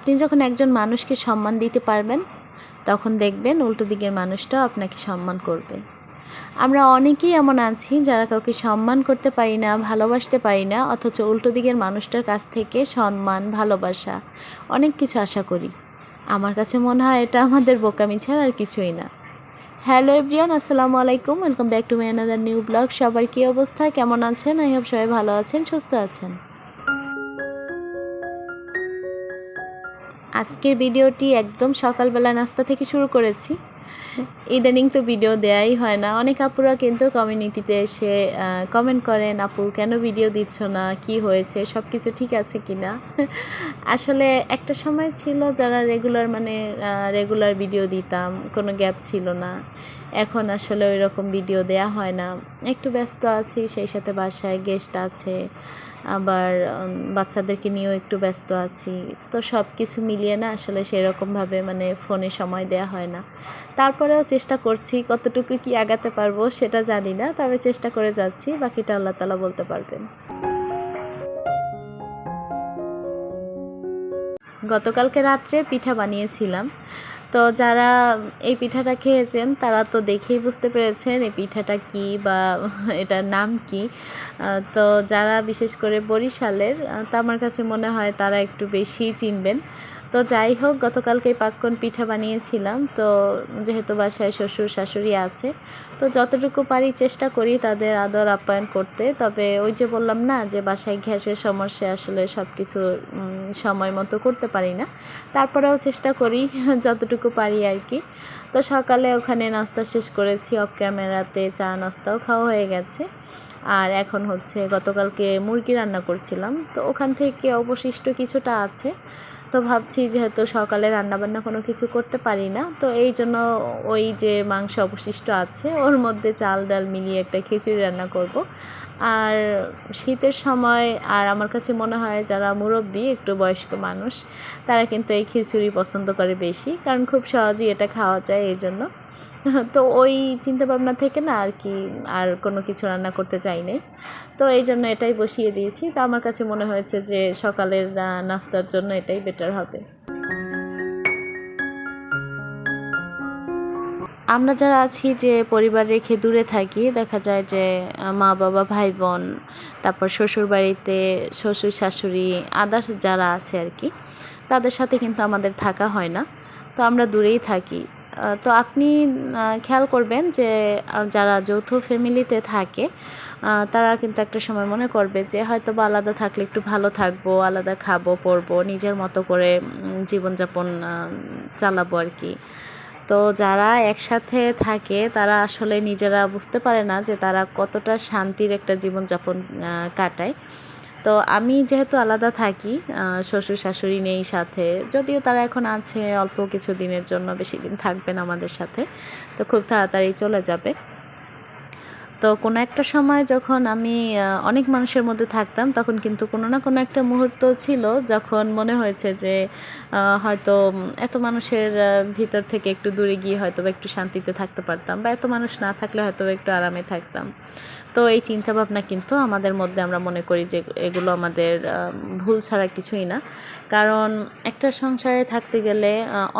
আপনি যখন একজন মানুষকে সম্মান দিতে পারবেন, তখন দেখবেন উল্টো দিকের মানুষটাও আপনাকে সম্মান করবে। আমরা অনেকেই এমন আছি যারা কাউকে সম্মান করতে পারি না, ভালোবাসতে পারি না, অথচ উল্টো দিকের মানুষটার কাছ থেকে সম্মান, ভালোবাসা অনেক কিছু আশা করি। আমার কাছে মনে হয় এটা আমাদের বোকামি ছাড়া আর কিছুই না। হ্যালো এভরিওয়ান, আসসালামু আলাইকুম, welcome back to my another new blog. সবার কী অবস্থা, কেমন আছেন? আই হোপ সবাই ভালো আছেন, সুস্থ আছেন। আজকের ভিডিওটি একদম সকালবেলা নাস্তা থেকে শুরু করেছি। ইদানিং তো ভিডিও দেওয়াই হয় না। অনেক আপুরা কিন্তু কমিউনিটিতে এসে কমেন্ট করেন, আপু কেন ভিডিও দিচ্ছ না, কি হয়েছে, সব কিছু ঠিক আছে কি না। আসলে একটা সময় ছিল যারা রেগুলার ভিডিও দিতাম, কোনো গ্যাপ ছিল না। এখন আসলে ওই রকম ভিডিও দেয়া হয় না, একটু ব্যস্ত আছি, সেই সাথে বাসায় গেস্ট আছে, আবার বাচ্চাদেরকে নিয়েও একটু ব্যস্ত আছি। তো সব কিছু মিলিয়ে না আসলে সেরকমভাবে ফোনে সময় দেয়া হয় না। তারপরেও চেষ্টা করছি, কতটুকু কি আগাতে পারবো সেটা জানি না, তবে চেষ্টা করে যাচ্ছি, বাকিটা আল্লাহ তাআলা বলতে পারবেন। গতকালকে রাত্রে পিঠা বানিয়েছিলাম। তো যারা এই পিঠাটা খেয়েছেন তারা তো দেখেই বুঝতে পেরেছেন এই পিঠাটা কী বা এটার নাম কী। তো যারা বিশেষ করে বরিশালের, তো আমার কাছে মনে হয় তারা একটু বেশিই চিনবেন। তো যাই হোক, গতকালকে পাক্কন পিঠা বানিয়েছিলাম। তো যেহেতু বাসায় শ্বশুর শাশুড়ি আছে, তো যতটুকু পারি চেষ্টা করি তাদের আদর আপ্যায়ন করতে। তবে ওই যে বললাম না যে বাসায় গ্যাসের সমস্যা, আসলে সব কিছু সময় মতো করতে পারি না। তারপরেও চেষ্টা করি যতটুকু পারি আর কি। তো সকালে ওখানে নাস্তা শেষ করেছি, অফ ক্যামেরাতে চা নাস্তাও খাওয়া হয়ে গেছে। আর এখন হচ্ছে গতকালকে মুরগি রান্না করছিলাম, তো ওখান থেকে অবশিষ্ট কিছুটা আছে। তো ভাবছি যেহেতু সকালে রান্নাবান্না কোনো কিছু করতে পারি না, তো এই জন্য ওই যে মাংস অবশিষ্ট আছে ওর মধ্যে চাল ডাল মিলিয়ে একটা খিচুড়ি রান্না করব। আর শীতের সময়, আর আমার কাছে মনে হয় যারা মুরব্বি, একটু বয়স্ক মানুষ, তারা কিন্তু এই খিচুড়ি পছন্দ করে বেশি, কারণ খুব সহজেই এটা খাওয়া যায় এই জন্য। তো ওই চিন্তাভাবনা থেকে না আর কি, আর কোনো কিছু রান্না করতে চাই নাই। তো এই জন্য এটাই বসিয়ে দিয়েছি। তো আমার কাছে মনে হয়েছে যে সকালের নাস্তার জন্য এটাই বেটার হবে। আমরা যারা আছি যে পরিবার রেখে দূরে থাকি, দেখা যায় যে মা বাবা ভাই বোন, তারপর শ্বশুরবাড়িতে শ্বশুর শাশুড়ি, আদার্স যারা আছে আর কি, তাদের সাথে কিন্তু আমাদের থাকা হয় না। তো আমরা দূরেই থাকি। তো আপনি খেয়াল করবেন যে যারা যৌথ ফ্যামিলিতে থাকে, তারা কিন্তু একটা সময় মনে করবে যে হয়তো বা আলাদা থাকলে একটু ভালো থাকবো, আলাদা খাবো পরবো, নিজের মতো করে জীবনযাপন চালাবো আর কি। তো যারা একসাথে থাকে তারা আসলে নিজেরা বুঝতে পারে না যে তারা কতটা শান্তির একটা জীবনযাপন কাটায়। তো আমি যেহেতু আলাদা থাকি, শ্বশুর শাশুড়ি নেই সাথে, যদিও তারা এখন আছে অল্প কিছু দিনের জন্য, বেশি দিন থাকবেন আমাদের সাথে, তো খুব তাড়াতাড়ি চলে যাবে। তো কোনো একটা সময় যখন আমি অনেক মানুষের মধ্যে থাকতাম, তখন কিন্তু কোনো না কোনো একটা মুহূর্ত ছিল যখন মনে হয়েছে যে হয়তো এত মানুষের ভিতর থেকে একটু দূরে গিয়ে হয়তো বা একটু শান্তিতে থাকতে পারতাম, বা এত মানুষ না থাকলে হয়তো একটু আরামে থাকতাম। তো এই চিন্তাভাবনা কিন্তু আমাদের মধ্যে, আমরা মনে করি যে এগুলো আমাদের ভুল ছাড়া কিছুই না। কারণ একটা সংসারে থাকতে গেলে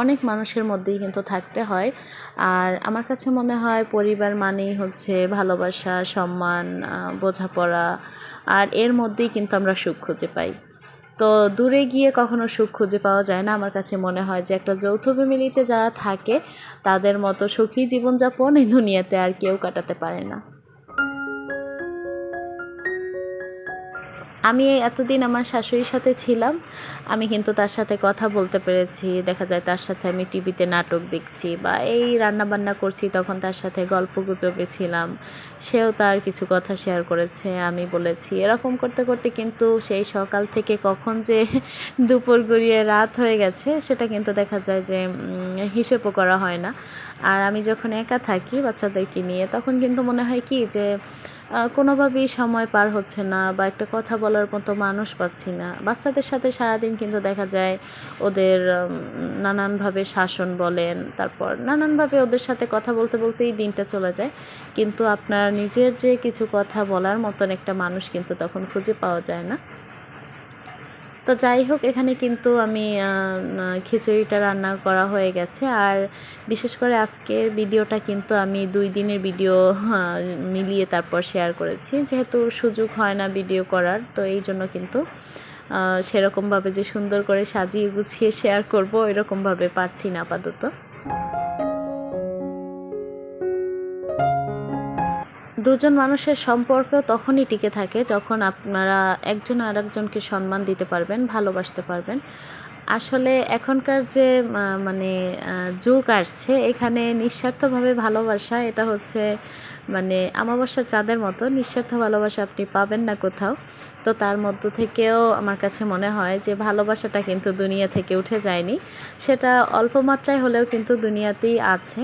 অনেক মানুষের মধ্যেই কিন্তু থাকতে হয়। আর আমার কাছে মনে হয় পরিবার মানেই হচ্ছে ভালোবাসা, সম্মান, বোঝাপড়া, আর এর মধ্যেই কিন্তু আমরা সুখ খুঁজে পাই। তো দূরে গিয়ে কখনো সুখ খুঁজে পাওয়া যায় না। আমার কাছে মনে হয় যে একটা যৌথ ফ্যামিলিতে যারা থাকে তাদের মতো সুখী জীবনযাপন এই দুনিয়াতে আর কেউ কাটাতে পারে না। আমি এতদিন আমার শাশুড়ির সাথে ছিলাম, আমি কিন্তু তার সাথে কথা বলতে পেরেছি। দেখা যায় তার সাথে আমি টিভিতে নাটক দেখছি বা এই রান্নাবান্না করছি, তখন তার সাথে গল্পগুজবে ছিলাম। সেও তার কিছু কথা শেয়ার করেছে, আমি বলেছি। এরকম করতে করতে কিন্তু সেই সকাল থেকে কখন যে দুপুর গড়িয়ে রাত হয়ে গেছে সেটা কিন্তু দেখা যায় যে হিসেবও করা হয় না। আর আমি যখন একা থাকি বাচ্চাদেরকে নিয়ে, তখন কিন্তু মনে হয় কি যে কোনোভাবেই সময় পার হচ্ছে না, বা একটা কথা বলার মতো মানুষ পাচ্ছি না। বাচ্চাদের সাথে সারাদিন কিন্তু দেখা যায় ওদের নানানভাবে শাসন বলেন, তারপর নানানভাবে ওদের সাথে কথা বলতে বলতেই দিনটা চলে যায়। কিন্তু আপনার নিজের যে কিছু কথা বলার মতন একটা মানুষ কিন্তু তখন খুঁজে পাওয়া যায় না। তো যাই হোক, এখানে কিন্তু আমি খিচুড়িটা রান্না করা হয়ে গেছে। আর বিশেষ করে আজকের ভিডিওটা কিন্তু আমি 2 দিনের ভিডিও মিলিয়ে তারপর শেয়ার করেছি, যেহেতু সুযোগ হয় না ভিডিও করার। তো এই জন্য কিন্তু সেরকমভাবে যে সুন্দর করে সাজিয়ে গুছিয়ে শেয়ার করব এরকমভাবে পারছি না আপাতত। দুজন মানুষের সম্পর্ক তখনই টিকে থাকে যখন আপনারা একজন আরেকজনকে সম্মান দিতে পারবেন, ভালোবাসতে পারবেন। আসলে এখনকার যে মানে যুগ আসছে, এখানে নিঃস্বার্থভাবে ভালোবাসা এটা হচ্ছে মানে অমাবস্যার চাঁদের মতো, নিঃস্বার্থ ভালোবাসা আপনি পাবেন না কোথাও। তো তার মধ্য থেকেও আমার কাছে মনে হয় যে ভালোবাসাটা কিন্তু দুনিয়া থেকে উঠে যায়নি, সেটা অল্প মাত্রায় হলেও কিন্তু দুনিয়াতেই আছে।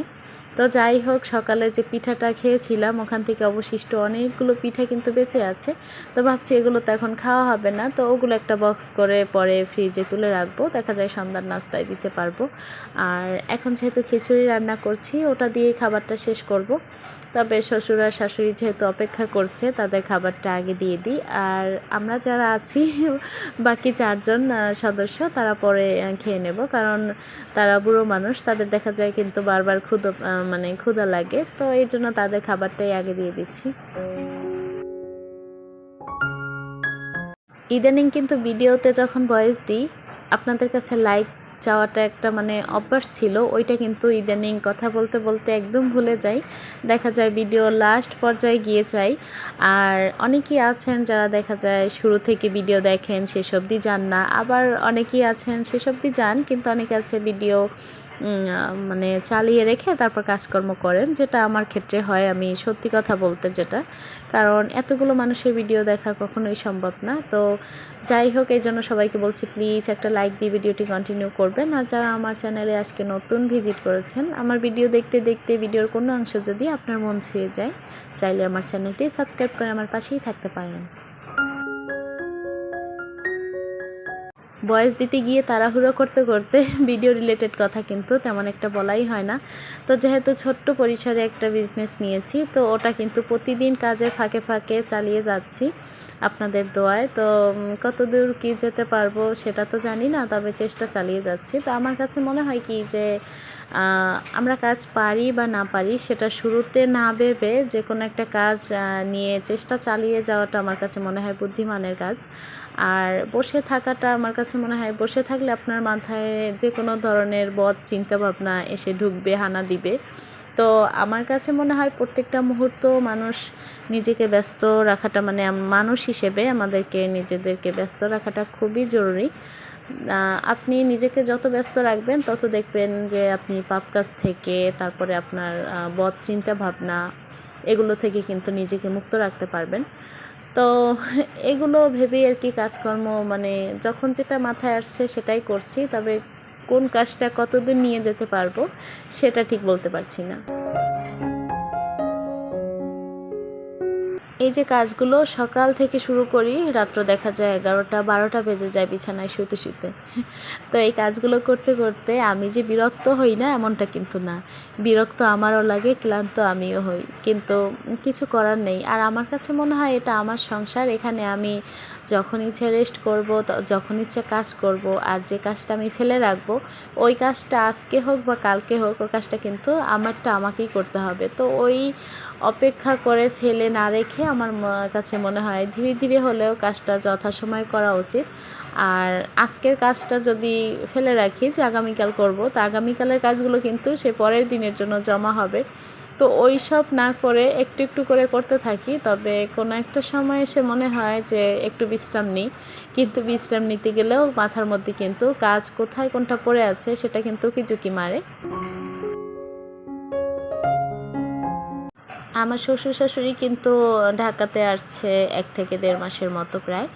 তো যাই হোক, সকালে যে পিঠাটা খেয়েছিলাম ওখান থেকে অবশিষ্ট অনেকগুলো পিঠা কিন্তু বেঁচে আছে। তো ভাবছি এগুলো তো এখন খাওয়া হবে না, তো ওগুলো একটা বক্স করে পরে ফ্রিজে তুলে রাখবো, দেখা যায় সন্ধ্যার নাস্তায় দিতে পারবো। আর এখন যেহেতু খিচুড়ি রান্না করছি, ওটা দিয়েই খাবারটা শেষ করব। তবে শ্বশুর আর শাশুড়ি যেহেতু অপেক্ষা করছে, তাদের খাবারটা আগে দিয়ে দিই। আর আমরা যারা আছি বাকি 4 জন সদস্য, তারা পরে খেয়ে নেব, কারণ তারা বুড়ো মানুষ, তাদের দেখা যায় কিন্তু বারবার ক্ষুধা লাগে। তো এই জন্য তাদের খাবারটাই আগে দিয়ে দিচ্ছি। ইদানিং কিন্তু ভিডিওতে যখন ভয়েস দিই, আপনাদের কাছে লাইক চাওয়াটা একটা অভ্যাস ছিল, ওইটা কিন্তু ইদানিং কথা বলতে বলতে একদম ভুলে যাই। দেখা যায় ভিডিও লাস্ট পর্যায়ে গিয়ে চাই। আর অনেকেই আছেন যারা দেখা যায় শুরু থেকে ভিডিও দেখেন, শেষ অবধি যান না। আবার অনেকেই আছেন শেষ অবধি যান, কিন্তু অনেকে আছে ভিডিও চালিয়ে রেখে তারপর কাজকর্ম করেন, যেটা আমার ক্ষেত্রে হয়। আমি সত্যি কথা বলতে যেটা, কারণ এতগুলো মানুষের ভিডিও দেখা কখনোই সম্ভব না। তো যাই হোক, এই জন্য সবাইকে বলছি প্লিজ একটা লাইক দিয়ে ভিডিওটি কন্টিনিউ করবেন। আর যারা আমার চ্যানেলে আজকে নতুন ভিজিট করেছেন, আমার ভিডিও দেখতে দেখতে ভিডিওর কোনো অংশ যদি আপনার মন ছুঁয়ে যায়, চাইলে আমার চ্যানেলটি সাবস্ক্রাইব করে আমার পাশেই থাকতে পারেন। ভয়েস দিতে গিয়ে তাড়াহুড়ো করতে করতে ভিডিও রিলেটেড কথা কিন্তু তেমন একটা বলাই হয় না। তো যেহেতু ছোট্ট পরিসরে একটা বিজনেস নিয়েছি, তো ওটা কিন্তু প্রতিদিন কাজের ফাঁকে ফাঁকে চালিয়ে যাচ্ছি আপনাদের দোয়ায়। তো কতদূর কী যেতে পারবো সেটা তো জানি না, তবে চেষ্টা চালিয়ে যাচ্ছি। তো আমার কাছে মনে হয় কি যে আমরা কাজ পারি বা না পারি, সেটা শুরুতে না ভেবে যে কোনো একটা কাজ নিয়ে চেষ্টা চালিয়ে যাওয়াটা আমার কাছে মনে হয় বুদ্ধিমানের কাজ। আর বসে থাকাটা আমার কাছে মনে হয়, বসে থাকলে আপনার মাথায় যে কোনো ধরনের বদ চিন্তাভাবনা এসে ঢুকবে, হানা দিবে। তো আমার কাছে মনে হয় প্রত্যেকটা মুহূর্ত মানুষ নিজেকে ব্যস্ত রাখাটা, মানুষ হিসেবে আমাদেরকে নিজেদেরকে ব্যস্ত রাখাটা খুবই জরুরি। আপনি নিজেকে যত ব্যস্ত রাখবেন, তত দেখবেন যে আপনি পাপ কাজ থেকে, তারপরে আপনার বদ চিন্তা ভাবনা, এগুলো থেকে কিন্তু নিজেকে মুক্ত রাখতে পারবেন। তো এগুলো ভেবেই আর কি কাজকর্ম, যখন যেটা মাথায় আসছে সেটাই করছি। তবে কোন কাজটা কতদূর নিয়ে যেতে পারবো সেটা ঠিক বলতে পারছি না। এই যে কাজগুলো সকাল থেকে শুরু করি, রাত্র দেখা যায় 11টা-12টা বেজে যায় বিছানায় শুতে শুতে। তো এই কাজগুলো করতে করতে আমি যে বিরক্ত হই না এমনটা কিন্তু না। বিরক্ত আমারও লাগে, ক্লান্ত আমিও হই, কিন্তু কিছু করার নেই। আর আমার কাছে মনে হয় এটা আমার সংসার, এখানে আমি যখন ইচ্ছে রেস্ট করব, যখন ইচ্ছে কাজ করব। আর যে কাজটা আমি ফেলে রাখবো, ওই কাজটা আজকে হোক বা কালকে হোক, ওই কাজটা কিন্তু আমারটা আমাকেই করতে হবে। তো ওই অপেক্ষা করে ফেলে না রেখে আমার কাছে মনে হয় ধীরে ধীরে হলেও কাজটা যথাসময়ে করা উচিত। আর আজকের কাজটা যদি ফেলে রাখি যে আগামীকাল করব, তো আগামীকালের কাজগুলো কিন্তু সে পরের দিনের জন্য জমা হবে। তো ওই সব না করে একটু একটু করে করতে থাকি, তবে কোনো একটা সময় এসে মনে হয় যে একটু বিশ্রাম নিই। কিন্তু বিশ্রাম নিতে গেলেও মাথার মধ্যে কিন্তু কাজ কোথায় কোনটা পড়ে আছে সেটা কিন্তু উকিঝুঁকি মারে। আমার শ্বশুর শাশুড়ি কিন্তু ঢাকাতে আসছে 1 থেকে 1.5 মাসের মতো প্রায়।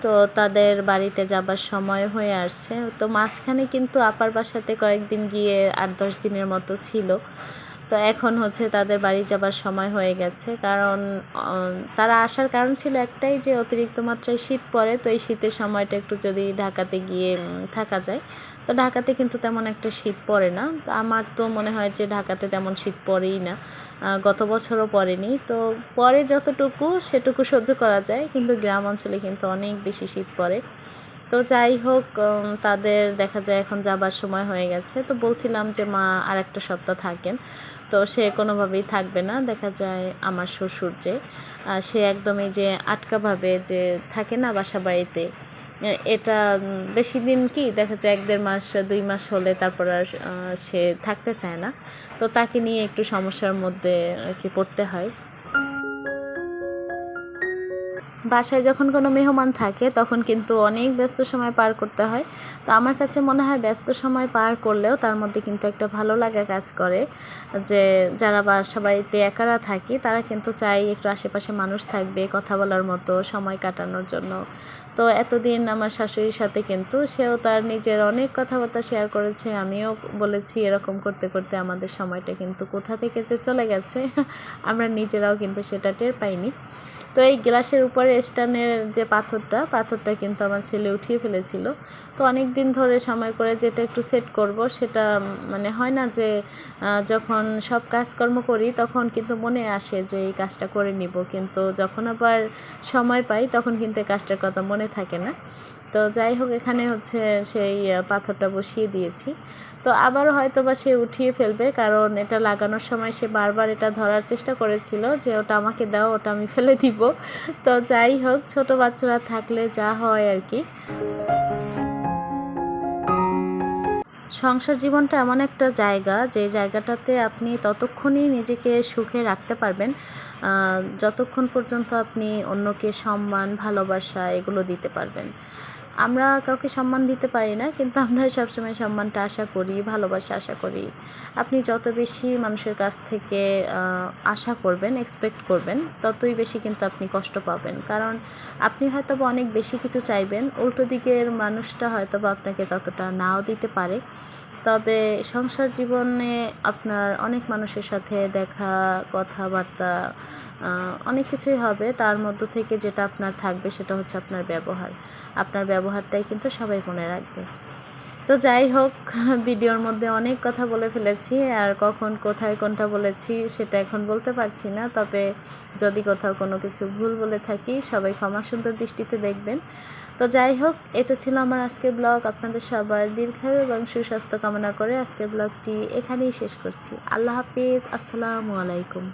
তো তাদের বাড়িতে যাবার সময় হয়ে আসছে। তো মাঝখানে কিন্তু আপার বাসাতে কয়েকদিন গিয়ে 8-10 দিনের মতো ছিল। তো এখন হচ্ছে তাদের বাড়ি যাবার সময় হয়ে গেছে, কারণ তারা আসার কারণ ছিল একটাই, যে অতিরিক্ত মাত্রায় শীত পড়ে। তো এই শীতের সময়টা একটু যদি ঢাকাতে গিয়ে থাকা যায়। তো ঢাকাতে কিন্তু তেমন একটা শীত পড়ে না। তো আমার তো মনে হয় যে ঢাকাতে তেমন শীত পড়েই না, গত বছরও পড়েনি। তো পরে যতটুকু সেটুকু সহ্য করা যায়, কিন্তু গ্রাম অঞ্চলে কিন্তু অনেক বেশি শীত পড়ে। তো যাই হোক, তাদের দেখা যায় এখন যাবার সময় হয়ে গেছে। তো বলছিলাম যে মা আর একটা সপ্তাহ থাকেন, তো সে কোনোভাবেই থাকবে না। দেখা যায় আমার শ্বশুর যে সে একদমই যে আটকাভাবে যে থাকে না বাসা বাড়িতে, এটা বেশি দিন কি দেখা যায় 1-1.5 মাস 2 মাস হলে তারপর আর সে থাকতে চায় না। তো তাকে নিয়ে একটু সমস্যার মধ্যে আর কি পড়তে হয়। বাসায় যখন কোনো মেহমান থাকে তখন কিন্তু অনেক ব্যস্ত সময় পার করতে হয়। তো আমার কাছে মনে হয় ব্যস্ত সময় পার করলেও তার মধ্যে কিন্তু একটা ভালো লাগা কাজ করে, যে যারা বাসা বাড়িতে একারা থাকি তারা কিন্তু চাই একটু আশেপাশে মানুষ থাকবে কথা বলার মতো, সময় কাটানোর জন্য। তো এতদিন আমার শাশুড়ির সাথে কিন্তু সেও তার নিজের অনেক কথাবার্তা শেয়ার করেছে, আমিও বলেছি। এরকম করতে করতে আমাদের সময়টা কিন্তু কোথা থেকে যে চলে গেছে আমরা নিজেরাও কিন্তু সেটা টের পাইনি। তো এই গ্লাসের উপরে স্ট্যান্ডের যে পাথরটা কিন্তু আমার ছেলে উঠিয়ে ফেলেছিল। তো অনেক দিন ধরে সময় করে যেটা একটু সেট করব, সেটা মানে হয় না যে যখন সব কাজকর্ম করি তখন কিন্তু মনে আসে যে এই কাজটা করে নিব, কিন্তু যখন আবার সময় পাই তখন কিন্তু এই কাজটার কথা মনে থাকে না। তো যাই হোক, এখানে হচ্ছে সেই পাথরটা বসিয়ে দিয়েছি। তো আবারও হয়তো বা সে উঠিয়ে ফেলবে, কারণ এটা লাগানোর সময় সে বারবার এটা ধরার চেষ্টা করেছিল যে ওটা আমাকে দাও, ওটা আমি ফেলে দিব। তো যাই হোক, ছোট বাচ্চারা থাকলে যা হয় আর কি। সংসার জীবনটা এমন একটা জায়গা, যে জায়গাটাতে আপনি ততক্ষণই নিজেকে সুখে রাখতে পারবেন যতক্ষণ পর্যন্ত আপনি অন্যকে সম্মান, ভালোবাসা এগুলো দিতে পারবেন। আমরা কাউকে সম্মান দিতে পারি না, কিন্তু আমরা সবসময় সম্মানটা আশা করি, ভালোবাসা আশা করি। আপনি যত বেশি মানুষের কাছ থেকে আশা করবেন, এক্সপেক্ট করবেন, ততই বেশি কিন্তু আপনি কষ্ট পাবেন। কারণ আপনি হয়তো বা অনেক বেশি কিছু চাইবেন, উল্টো দিকের মানুষটা হয়তো বা আপনাকে ততটা নাও দিতে পারে। তবে সংসার জীবনে আপনার অনেক মানুষের সাথে দেখা, কথাবার্তা, অনেক কিছুই হবে। তার মধ্য থেকে যেটা আপনার থাকবে সেটা হচ্ছে আপনার ব্যবহার। আপনার ব্যবহারটাই কিন্তু সবাই মনে রাখবে। তো যাই হোক, ভিডিওর মধ্যে অনেক কথা বলে ফেলেছি, আর কখন কোথায় কোনটা বলেছি সেটা এখন বলতে পারছি না। তবে যদি কোথাও কোনো কিছু ভুল বলে থাকি, সবাই ক্ষমা সুন্দর দৃষ্টিতে দেখবেন। তো যাই হোক, এটা ছিল আমার আজকের ব্লগ। আপনাদের সবার দীর্ঘায়ু এবং সুস্বাস্থ্য কামনা করে আজকের ব্লগটি এখানেই শেষ করছি। আল্লাহ হাফিজ, আসসালামু আলাইকুম।